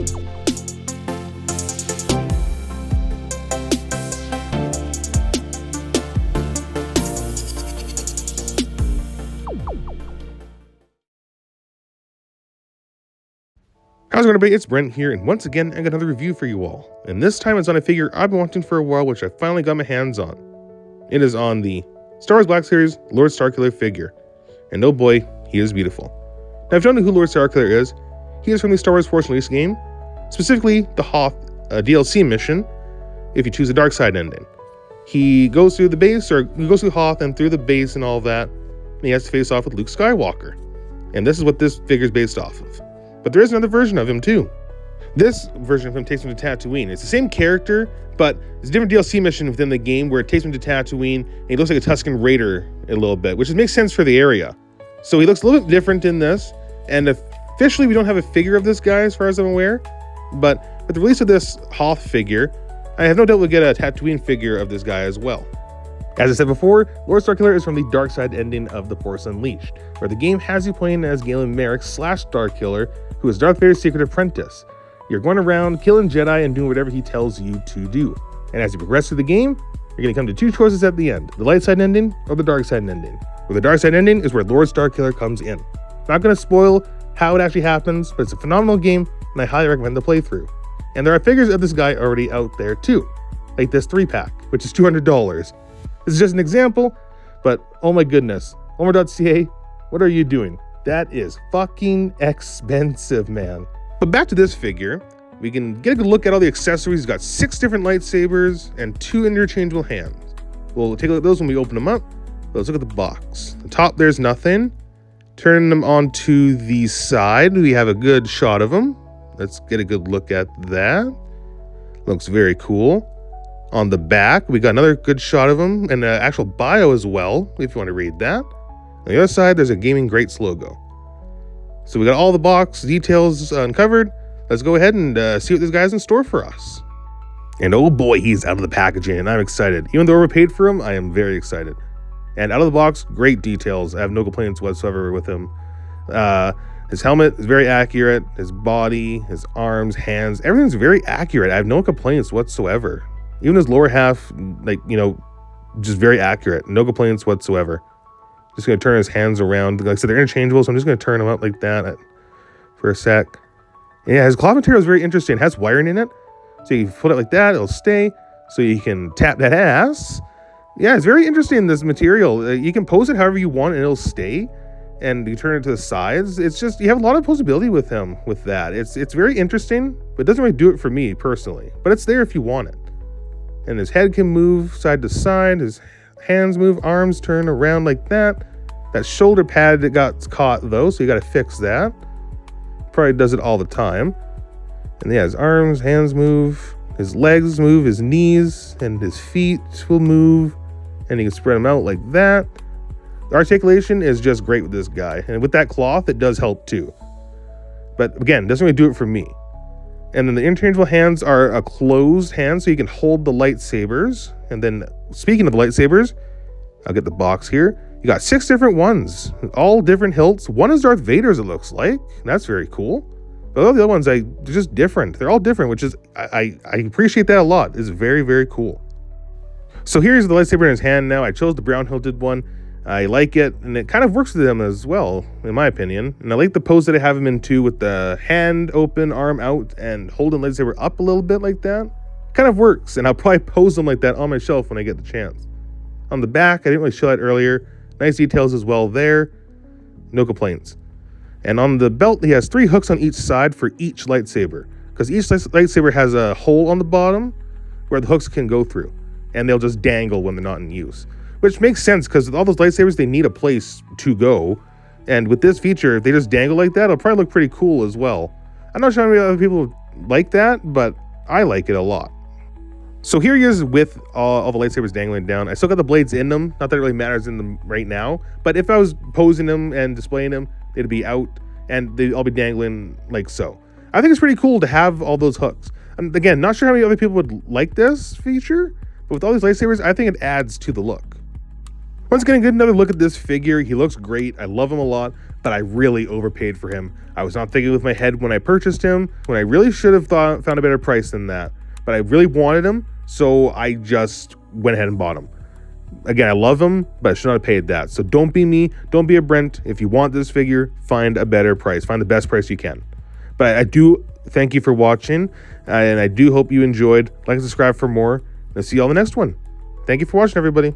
How's it going, everybody? It's Brent here, and once again, I got another review for you all. And this time it's on a figure I've been wanting for a while, which I finally got my hands on. It is on the Star Wars Black Series Lord Starkiller figure. And oh boy, he is beautiful. Now, if you don't know who Lord Starkiller is, he is from the Star Wars Force Unleashed game, specifically the Hoth DLC mission, if you choose the darkside ending. He goes through the base, or he goes through Hoth and through the base and all that, and he has to face off with Luke Skywalker. And this is what this figure is based off of. But there is another version of him too. This version of him takes him to Tatooine. It's the same character, but it's a different DLC mission within the game where it takes him to Tatooine, and he looks like a Tusken Raider a little bit, which makes sense for the area. So he looks a little bit different in this, and officially we don't have a figure of this guy as far as I'm aware, but with the release of this Hoth figure, I have no doubt we'll get a Tatooine figure of this guy as well. As I said before, Lord Starkiller is from the darkside ending of The Force Unleashed, where the game has you playing as Galen Marek / Starkiller, who is Darth Vader's secret apprentice. You're going around killing Jedi and doing whatever he tells you to do. And as you progress through the game, you're going to come to two choices at the end, the light side ending or the dark side ending. Where the dark side ending is where Lord Starkiller comes in. Not going to spoil how it actually happens, but it's a phenomenal game, and I highly recommend the playthrough. And there are figures of this guy already out there too, like this 3-pack, which is $200. This is just an example, but oh my goodness, Homer.ca, what are you doing? That is fucking expensive, man. But back to this figure, we can get a good look at all the accessories. He's got 6 different lightsabers and 2 interchangeable hands. We'll take a look at those when we open them up. Let's look at the box. The top, there's nothing. Turning them onto the side, we have a good shot of them. Let's get a good look at that. Looks very cool. On the back, we got another good shot of him and an actual bio as well, if you want to read that. On the other side, there's a Gaming Greats logo. So we got all the box details uncovered. Let's go ahead and see what this guy's in store for us. And oh boy, he's out of the packaging, and I'm excited. Even though we're paid for him, I am very excited. And out of the box, great details. I have no complaints whatsoever with him. His helmet is very accurate. His body, his arms, hands, everything's very accurate. I have no complaints whatsoever. Even his lower half, just very accurate. No complaints whatsoever. Just going to turn his hands around. Like I said, they're interchangeable, so I'm just going to turn them out like that for a sec. Yeah, his cloth material is very interesting. It has wiring in it. So you put it like that, it'll stay. So you can tap that ass. Yeah, it's very interesting, this material. You can pose it however you want, and it'll stay. And you turn it to the sides. It's just, you have a lot of posability with him with that. It's very interesting, but it doesn't really do it for me personally. But it's there if you want it. And his head can move side to side. His hands move, arms turn around like that. That shoulder pad that got caught though, so you got to fix that. Probably does it all the time. And yeah, his arms, hands move, his legs move, his knees and his feet will move, and you can spread them out like that. The articulation is just great with this guy, and with that cloth, it does help too. But again, it doesn't really do it for me. And then the interchangeable hands are a closed hand, so you can hold the lightsabers. And then, speaking of the lightsabers, I'll get the box here. You got 6 different ones, all different hilts. One is Darth Vader's, it looks like. That's very cool. But all the other ones, they're just different. They're all different, which is, I appreciate that a lot. It's very, very cool. So here's the lightsaber in his hand now. I chose the brown hilted one. I like it, and it kind of works with him as well, in my opinion. And I like the pose that I have him in too, with the hand open, arm out, and holding the lightsaber up a little bit like that. Kind of works, and I'll probably pose them like that on my shelf when I get the chance. On the back, I didn't really show that earlier. Nice details as well there. No complaints. And on the belt, he has 3 hooks on each side for each lightsaber, because each lightsaber has a hole on the bottom where the hooks can go through, and they'll just dangle when they're not in use. Which makes sense, because with all those lightsabers, they need a place to go. And with this feature, if they just dangle like that, it'll probably look pretty cool as well. I'm not sure how many other people like that, but I like it a lot. So here he is with all the lightsabers dangling down. I still got the blades in them. Not that it really matters in them right now. But if I was posing them and displaying them, they'd be out and they'd all be dangling like so. I think it's pretty cool to have all those hooks. And again, not sure how many other people would like this feature, but with all these lightsabers, I think it adds to the look. Once again, get another look at this figure. He looks great. I love him a lot, but I really overpaid for him. I was not thinking with my head when I purchased him, when I really should have found a better price than that. But I really wanted him, so I just went ahead and bought him. Again, I love him, but I should not have paid that. So don't be me. Don't be a Brent. If you want this figure, find a better price. Find the best price you can. But I do thank you for watching, and I do hope you enjoyed. Like and subscribe for more. And I'll see you all in the next one. Thank you for watching, everybody.